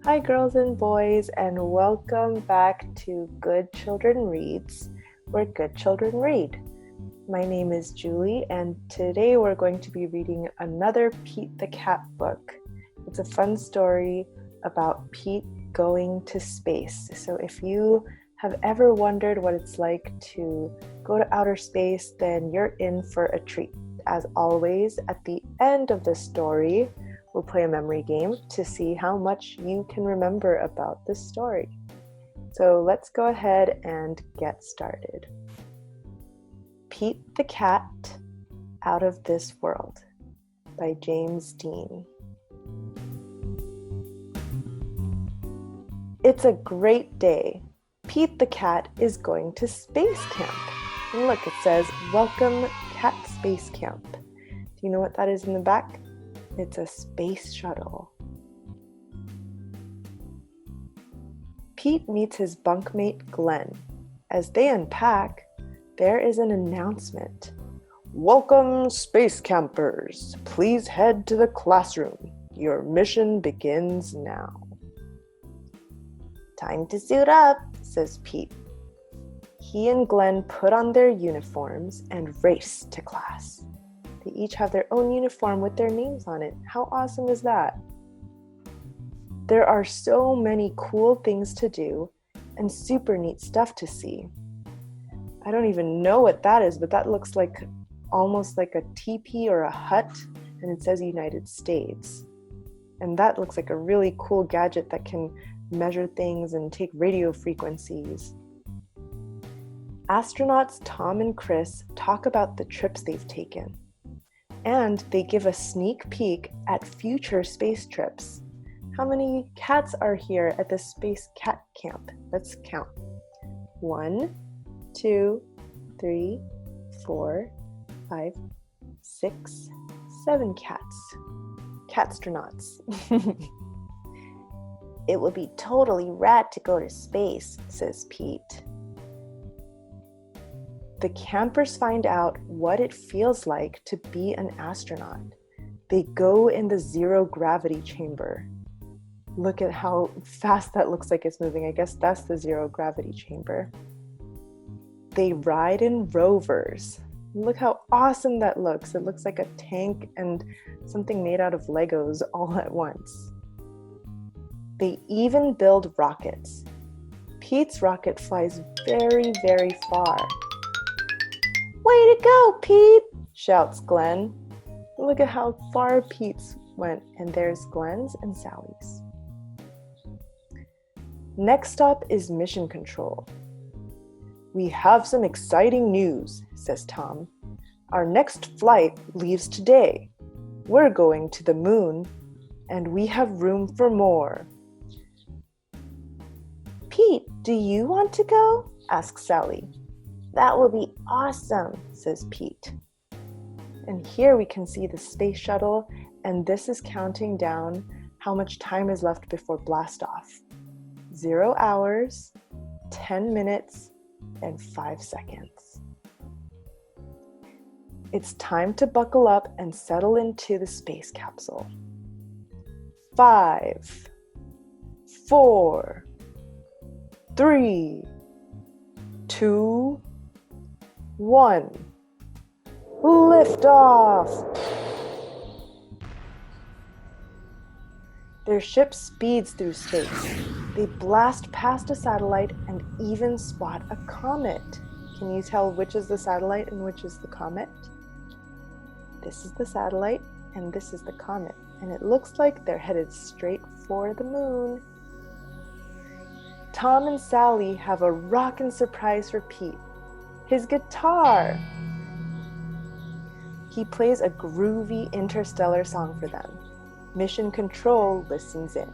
Hi, girls and boys, and welcome back to Good Children Reads, where good children read. My name is Julie, and today we're going to be reading another Pete the Cat book. It's a fun story about Pete going to space. So if you have ever wondered what it's like to go to outer space, then you're in for a treat. As always, at the end of the story, we'll play a memory game to see how much you can remember about this story. So let's go ahead and get started. Pete the Cat Out of This World by James Dean. It's a great day. Pete the Cat is going to space camp. And look, it says, "Welcome Cat Space Camp." Do you know what that is in the back? It's a space shuttle. Pete meets his bunkmate Glenn. As they unpack, there is an announcement. "Welcome, space campers. Please head to the classroom. Your mission begins now." "Time to suit up," says Pete. He and Glenn put on their uniforms and race to class. They each have their own uniform with their names on it. How awesome is that? There are so many cool things to do and super neat stuff to see. I don't even know what that is, but that looks like almost like a teepee or a hut, and it says United States. And that looks like a really cool gadget that can measure things and take radio frequencies. Astronauts Tom and Chris talk about the trips they've taken. And they give a sneak peek at future space trips. How many cats are here at the Space Cat Camp? Let's count. 1, 2, 3, 4, 5, 6, 7 cats. Catstronauts. "It would be totally rad to go to space," says Pete. The campers find out what it feels like to be an astronaut. They go in the zero-gravity chamber. Look at how fast that looks like it's moving. I guess that's the zero-gravity chamber. They ride in rovers. Look how awesome that looks. It looks like a tank and something made out of Legos all at once. They even build rockets. Pete's rocket flies very, very far. "Way to go, Pete!" shouts Glenn. Look at how far Pete's went, and there's Glenn's and Sally's. Next stop is Mission Control. "We have some exciting news," says Tom. "Our next flight leaves today. We're going to the moon, and we have room for more." "Pete, do you want to go?" asks Sally. "That will be awesome," says Pete. And here we can see the space shuttle, and this is counting down how much time is left before blastoff. 0 hours, 10 minutes, and 5 seconds. It's time to buckle up and settle into the space capsule. 5, 4, 3, 2, 1. Lift off! Their ship speeds through space. They blast past a satellite and even spot a comet. Can you tell which is the satellite and which is the comet? This is the satellite and this is the comet. And it looks like they're headed straight for the moon. Tom and Sally have a rockin' surprise for Pete. His guitar! He plays a groovy interstellar song for them. Mission Control listens in.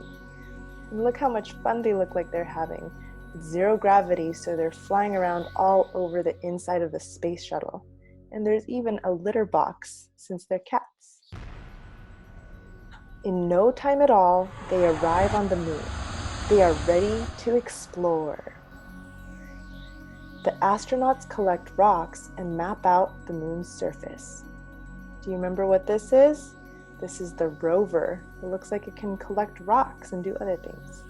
And look how much fun they look like they're having. It's zero gravity, so they're flying around all over the inside of the space shuttle. And there's even a litter box, since they're cats. In no time at all, they arrive on the moon. They are ready to explore. The astronauts collect rocks and map out the moon's surface. Do you remember what this is? This is the rover It looks like it can collect rocks and do other things.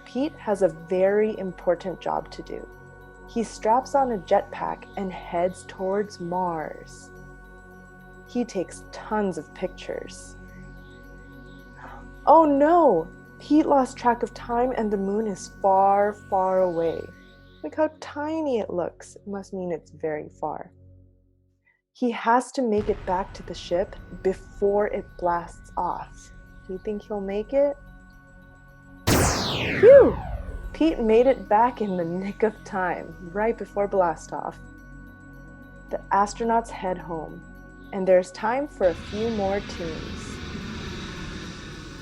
Pete has a very important job to do. He straps on a jetpack and heads towards Mars. He takes tons of pictures. Oh no! Pete lost track of time and the moon is far, far away. Look how tiny it looks. It must mean it's very far. He has to make it back to the ship before it blasts off. Do you think he'll make it? Phew! Pete made it back in the nick of time, right before blast off. The astronauts head home, and there's time for a few more tunes.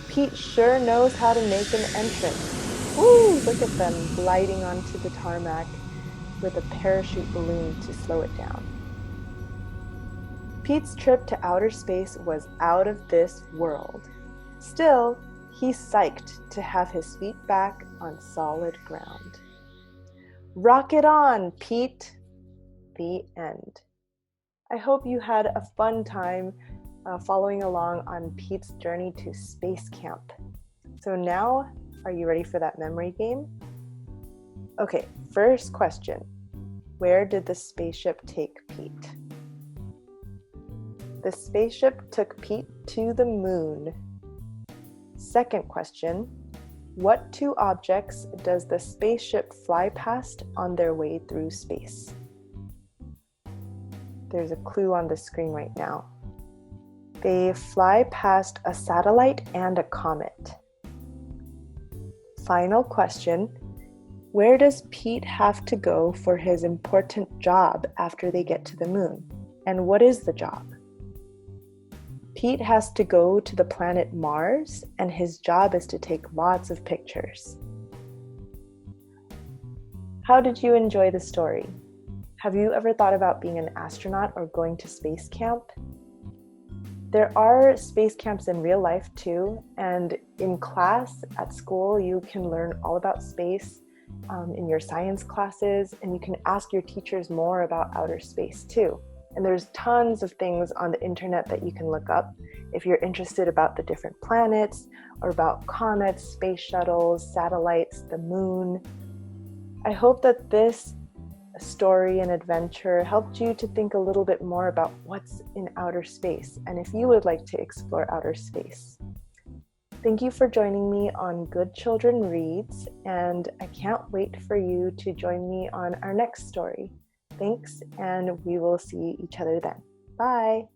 Pete sure knows how to make an entrance. Woo! Look at them gliding onto the tarmac with a parachute balloon to slow it down. Pete's trip to outer space was out of this world. Still, he's psyched to have his feet back on solid ground. Rocket on, Pete! The end. I hope you had a fun time following along on Pete's journey to space camp. So now, are you ready for that memory game? Okay, first question. Where did the spaceship take Pete? The spaceship took Pete to the moon. Second question. What two objects does the spaceship fly past on their way through space? There's a clue on the screen right now. They fly past a satellite and a comet. Final question. Where does Pete have to go for his important job after they get to the moon? And what is the job? Pete has to go to the planet Mars, and his job is to take lots of pictures. How did you enjoy the story? Have you ever thought about being an astronaut or going to space camp? There are space camps in real life too, and in class at school you can learn all about space in your science classes, and you can ask your teachers more about outer space too. And there's tons of things on the internet that you can look up if you're interested about the different planets or about comets, space shuttles, satellites, the moon. I hope that this story and adventure helped you to think a little bit more about what's in outer space and if you would like to explore outer space. Thank you for joining me on Good Children Reads, and I can't wait for you to join me on our next story. Thanks, and we will see each other then. Bye!